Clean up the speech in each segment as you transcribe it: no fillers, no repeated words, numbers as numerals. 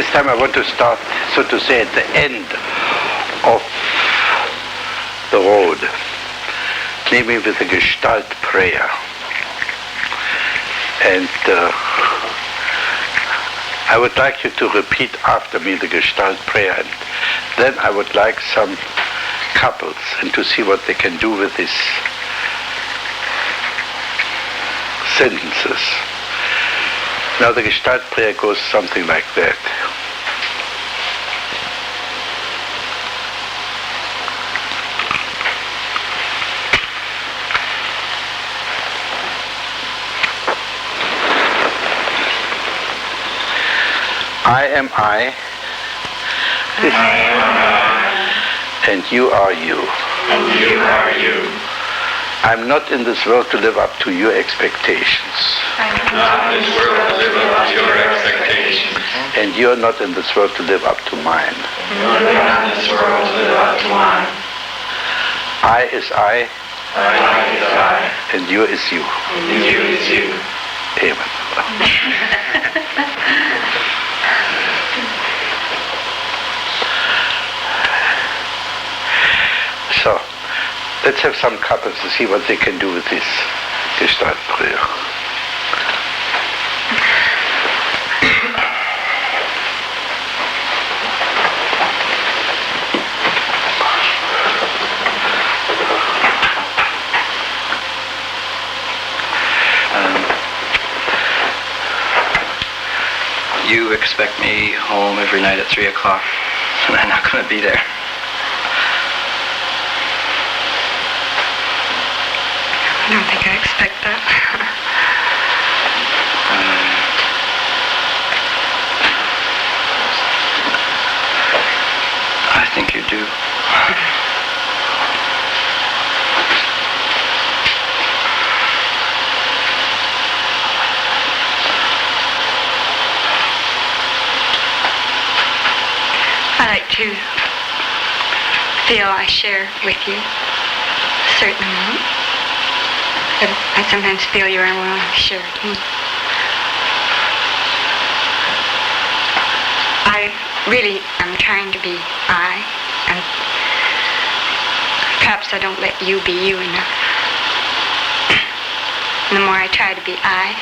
This time I want to start, so to say, at the end of the road, namely with a Gestalt prayer. And I would like you to repeat after me the Gestalt prayer, and then I would like some couples and to see what they can do with these sentences. Now the Gestalt prayer goes something like that. I am I, and you are you. And you are you. I'm not in this world to live up to your expectations. I'm not in this world to live up to your expectations. And you're not in this world to live up to mine. You're not in this world to live up to mine. I is I. I is I. And you is you. And you is you. Amen. So, let's have some couples to see what they can do with this Gestalt prayer. You expect me home every night at 3 o'clock, and I'm not going to be there. I don't think I expect that. I think you do. I like to feel I share with you a certain amount. I sometimes feel you're unwilling to share with me. I really am trying to be I, and perhaps I don't let you be you enough. And the more I try to be I,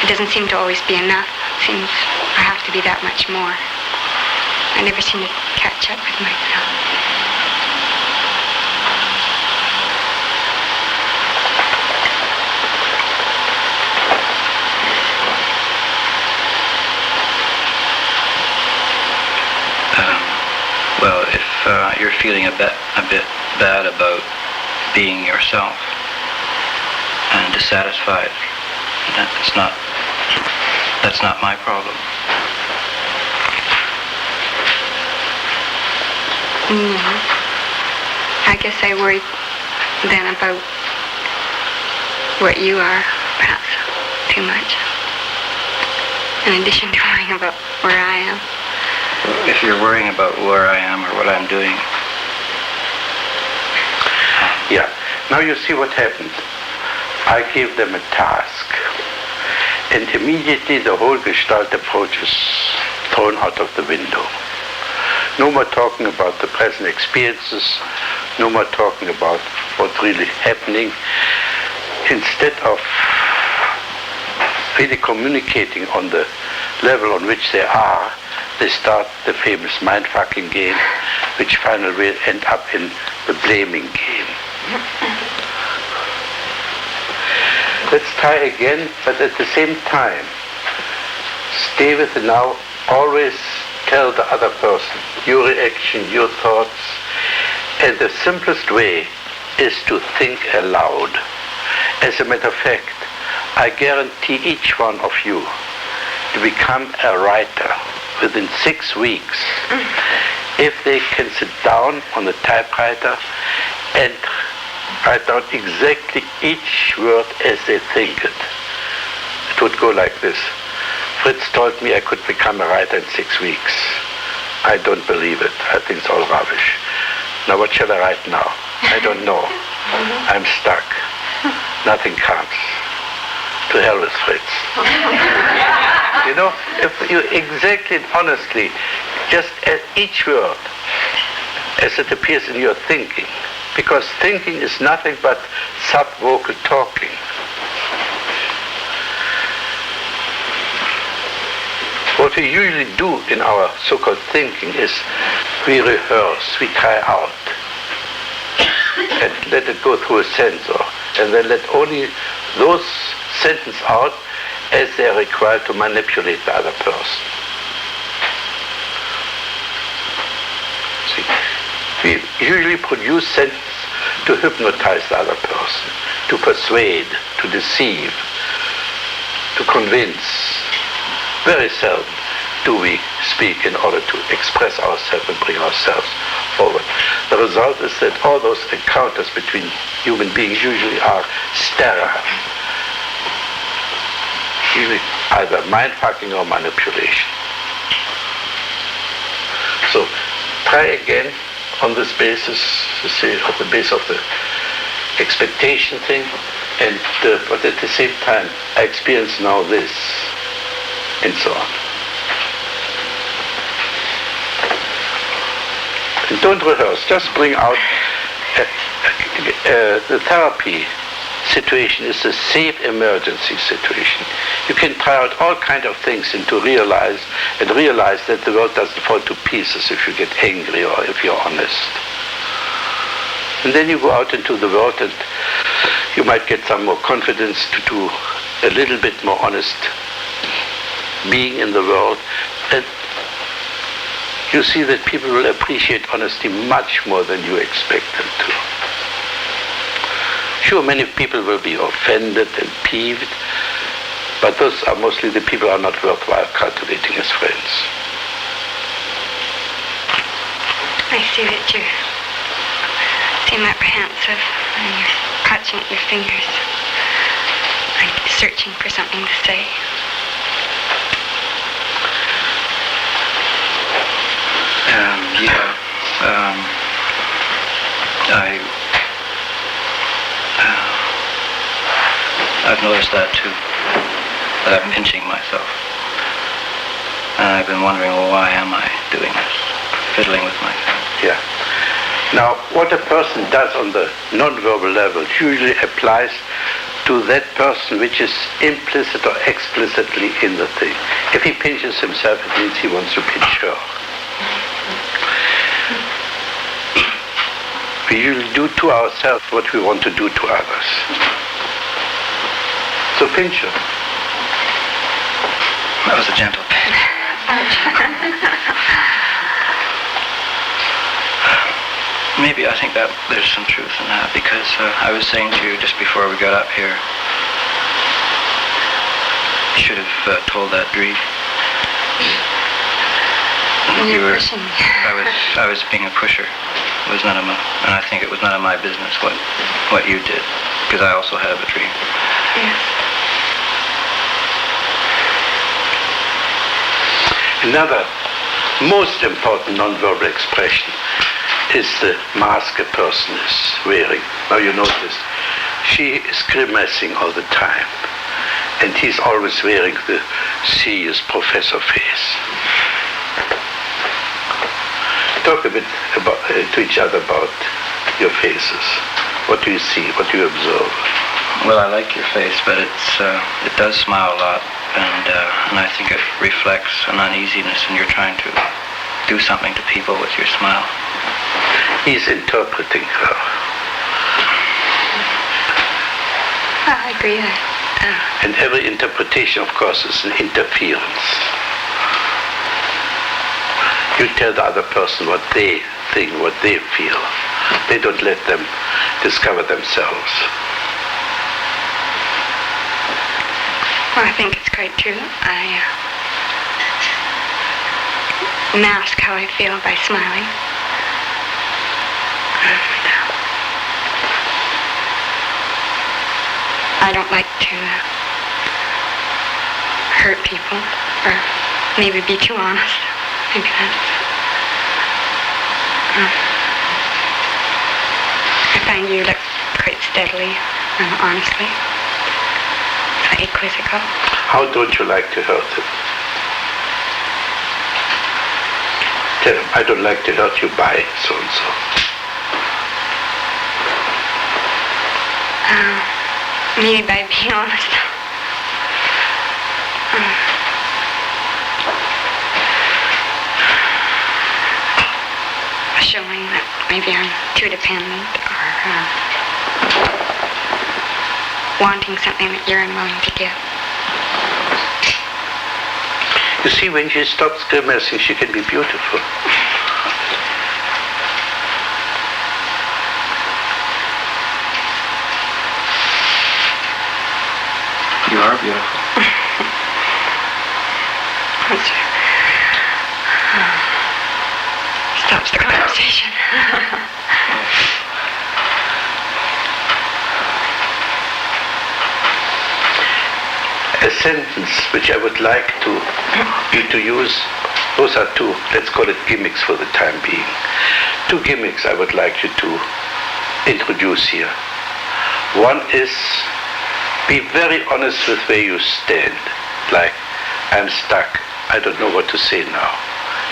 it doesn't seem to always be enough. It seems I have to be that much more. I never seem to catch up with myself. Well, if you're feeling a bit bad about being yourself and dissatisfied, that's not my problem. No. I guess I worry then about what you are, perhaps too much. In addition to worrying about where I am. If you're worrying about where I am or what I'm doing. Yeah. Now you see what happened. I gave them a task. And immediately the whole Gestalt approach is thrown out of the window. No more talking about the present experiences. No more talking about what's really happening. Instead of really communicating on the level on which they are, they start the famous mind-fucking game, which finally will end up in the blaming game. Let's try again, but at the same time, stay with the now. Always tell the other person your reaction, your thoughts. And the simplest way is to think aloud. As a matter of fact, I guarantee each one of you to become a writer within 6 weeks, if they can sit down on the typewriter and write down exactly each word as they think it. It would go like this. Fritz told me I could become a writer in 6 weeks. I don't believe it. I think it's all rubbish. Now what shall I write now? I don't know. I'm stuck. Nothing comes. To hell with Fritz. You know, if you exactly and honestly, just at each word, as it appears in your thinking, because thinking is nothing but sub-vocal talking. What we usually do in our so-called thinking is we rehearse, we try out, and let it go through a sensor, and then let only those sentences out as they are required to manipulate the other person. See, we usually produce sentences to hypnotize the other person, to persuade, to deceive, to convince. Very seldom do we speak in order to express ourselves and bring ourselves forward. The result is that all those encounters between human beings usually are sterile. Usually either mind-fucking or manipulation. So try again on this basis, on the basis of the expectation thing, but at the same time, I experience now this, and so on. And don't rehearse, just bring out the therapy situation is a safe emergency situation. You can try out all kinds of things and to realize that the world doesn't fall to pieces if you get angry or if you're honest. And then you go out into the world and you might get some more confidence to do a little bit more honest being in the world, and you see that people will appreciate honesty much more than you expect them to. Sure, many people will be offended and peeved, but those are mostly the people who are not worthwhile cultivating as friends. I see that you seem apprehensive and you're clutching at your fingers, like searching for something to say. I've noticed that too, that I'm pinching myself. And I've been wondering, well, why am I doing this? Fiddling with myself. Yeah. Now, what a person does on the non-verbal level usually applies to that person which is implicit or explicitly in the thing. If he pinches himself, it means he wants to pinch her. We usually do to ourselves what we want to do to others. So pinch her. That was a gentle pinch. Maybe I think that there's some truth in that, because I was saying to you just before we got up here, you should have told that dream. You were pushing me. I was being a pusher. It was none of my, and I think it was none of my business what you did, because I also have a dream. Yes. Another most important non-verbal expression is the mask a person is wearing. Now you notice, she is grimacing all the time, and he's always wearing the serious professor face. Talk a bit to each other about your faces. What do you see? What do you observe? Well, I like your face, but it does smile a lot, and I think it reflects an uneasiness, and you're trying to do something to people with your smile. He's interpreting her. I agree that. And every interpretation, of course, is an interference. You tell the other person what they think, what they feel. They don't let them discover themselves. Well, I think it's quite true. I mask how I feel by smiling. I don't like to hurt people, or maybe be too honest. Maybe that's... I find you look quite steadily and honestly. Quite quizzical. How don't you like to hurt them? Tell them, I don't like to hurt you by so and so. Maybe by being honest. Showing that maybe I'm too dependent or wanting something that you're unwilling to give. You see, when she stops grimacing, she can be beautiful. You are beautiful. Stops the conversation. A sentence which I would like you to use, those are two, let's call it gimmicks for the time being. Two gimmicks I would like you to introduce here. One is, be very honest with where you stand. Like, I'm stuck, I don't know what to say now.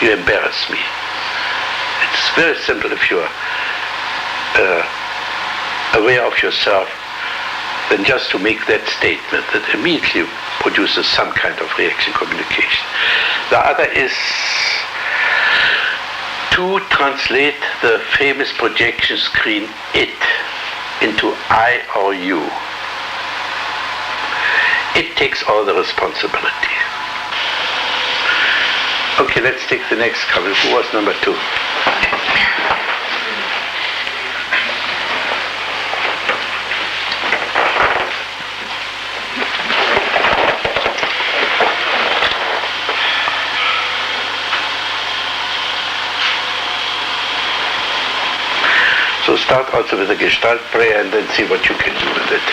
You embarrass me. It's very simple if you're aware of yourself, then just to make that statement that immediately produces some kind of reaction communication. The other is to translate the famous projection screen it into I or you. It takes all the responsibility. Okay, let's take the next couple. Who was number 2? So start also with a Gestalt prayer and then see what you can do with it.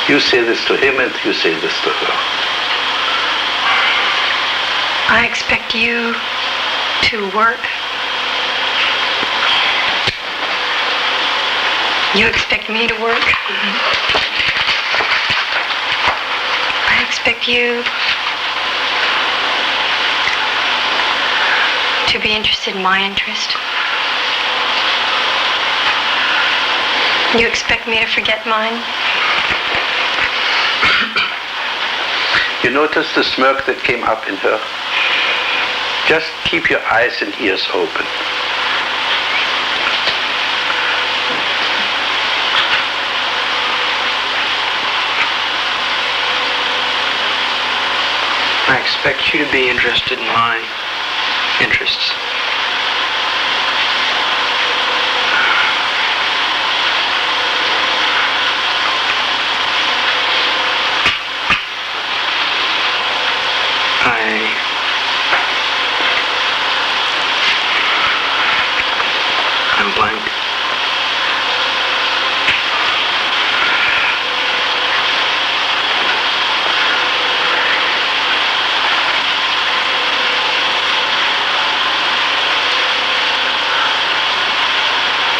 You say this to him and you say this to her. I expect you to work. You expect me to work. I expect you to be interested in my interest. You expect me to forget mine? You notice the smirk that came up in her? Just keep your eyes and ears open. I expect you to be interested in my interests. I'm blank.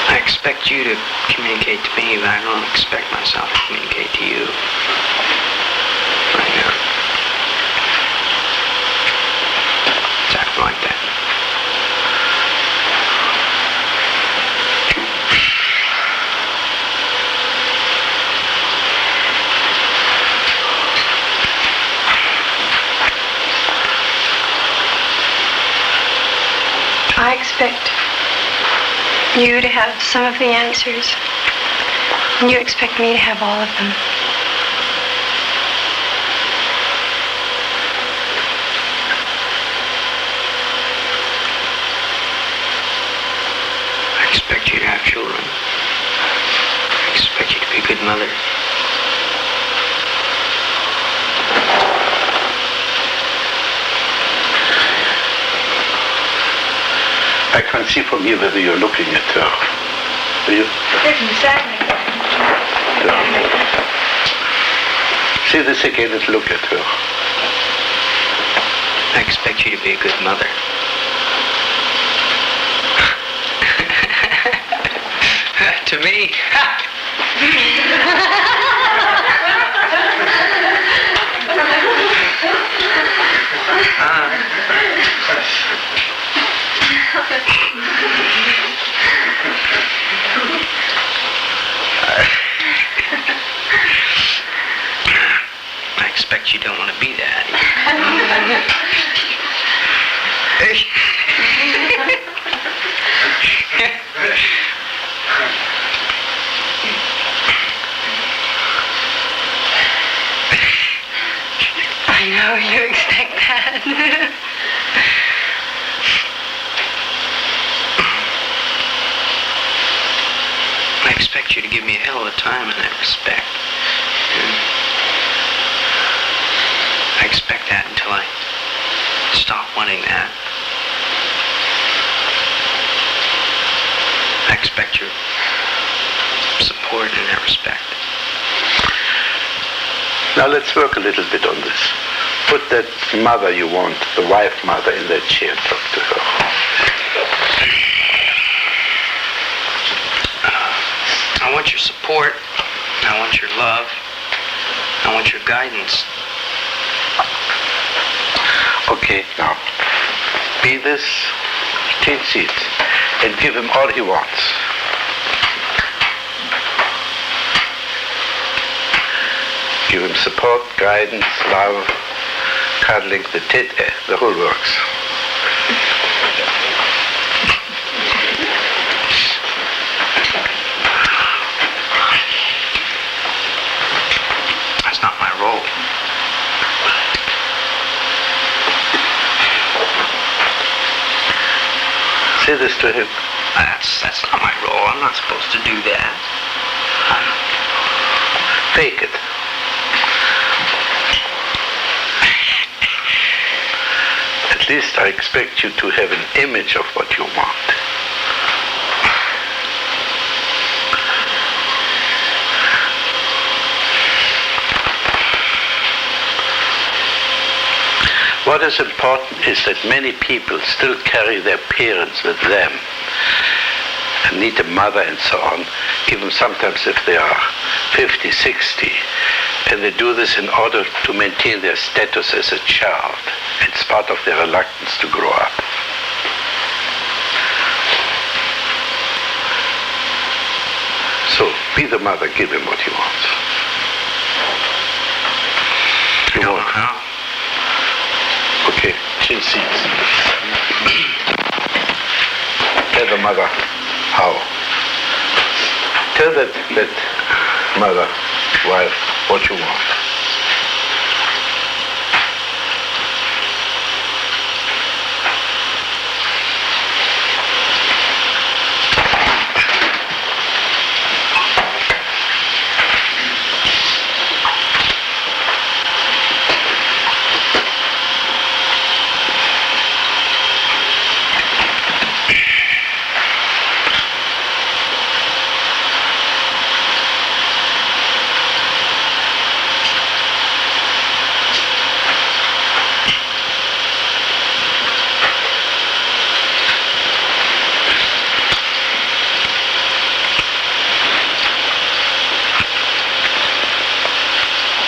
I expect you to communicate to me, but I don't expect myself to communicate to you right now. Exactly like that. I expect you to have some of the answers, and you expect me to have all of them. I expect you to have children. I expect you to be a good mother. I can't see from here whether you're looking at her. Are you? Say this again and look at her. I expect you to be a good mother. To me? expect you to give me a hell of a time in that respect. And I expect that until I stop wanting that. I expect your support in that respect. Now let's work a little bit on this. Put that mother you want, the wife mother, in that chair and talk to her. I want your support. I want your love. I want your guidance. Okay, now, be this, change seats, and give him all he wants. Give him support, guidance, love, cuddling, the whole works. That's not my role. Say this to him. That's not my role. I'm not supposed to do that. Fake it. At least I expect you to have an image of what you want. What is important is that many people still carry their parents with them and need a mother and so on, even sometimes if they are 50, 60, and they do this in order to maintain their status as a child. It's part of their reluctance to grow up. So, be the mother, give him what he wants. I don't know how. Okay, change seats. Tell the mother how. Tell that mother, wife, what you want.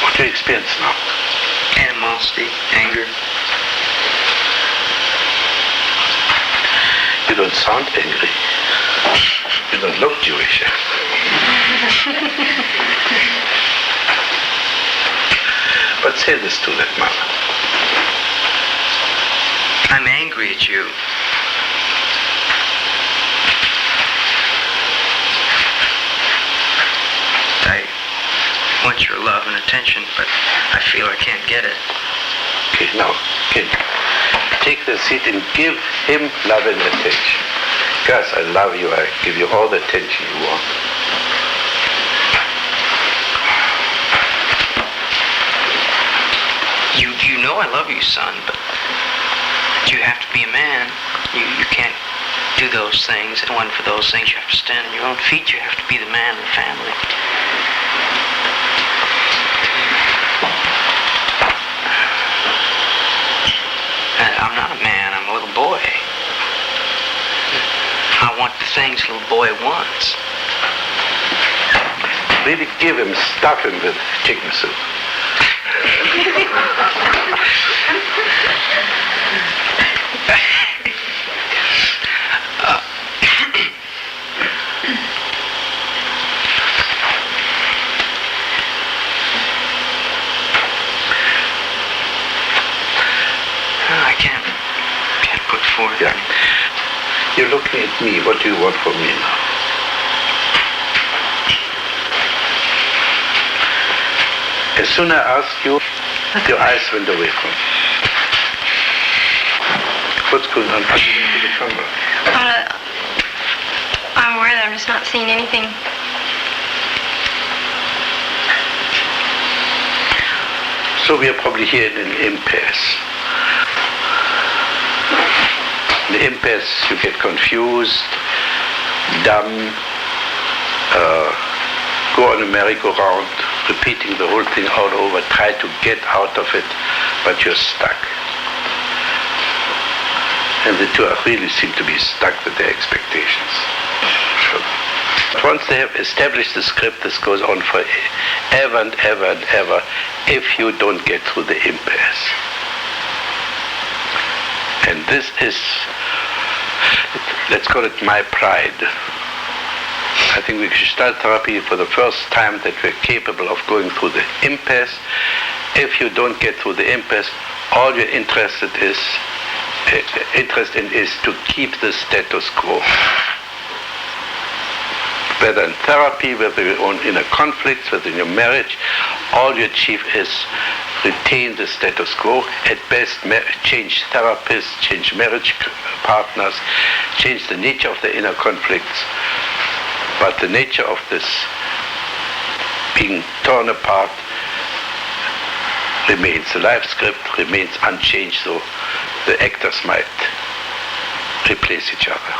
What do you experience now? Animosity, anger. You don't sound angry. You don't look Jewish. But say this to that mother. I'm angry at you. I want your love and attention, but I feel I can't get it. Okay, now, kid, take the seat and give him love and attention. Gus, I love you. I give you all the attention you want. You know I love you, son, but you have to be a man. You can't do those things, and for those things you have to stand on your own feet. You have to be the man of the family. I'm not a man, I'm a little boy. I want the things a little boy wants. Really give him, stuff him with chicken soup. I can't put forth. Yeah. You're looking at me. What do you want from me now? As soon as I ask you, your eyes went away from me. What's going on? Are you into the camera? I'm aware that I'm just not seeing anything So we are probably here in an impasse. In the impasse, you get confused, dumb, go on a merry-go-round, repeating the whole thing all over, try to get out of it, but you're stuck. And the two really seem to be stuck with their expectations. Sure. Once they have established the script, this goes on for ever and ever and ever if you don't get through the impasse. And this is, let's call it my pride. I think with Gestalt therapy, for the first time that we're capable of going through the impasse. If you don't get through the impasse, all you're interested in is to keep the status quo. Whether in therapy, whether you're in a conflict, whether in your marriage, all you achieve is retain the status quo. At best, change therapists, change marriage partners, change the nature of the inner conflicts. But the nature of this being torn apart remains. The life script remains unchanged, so the actors might replace each other.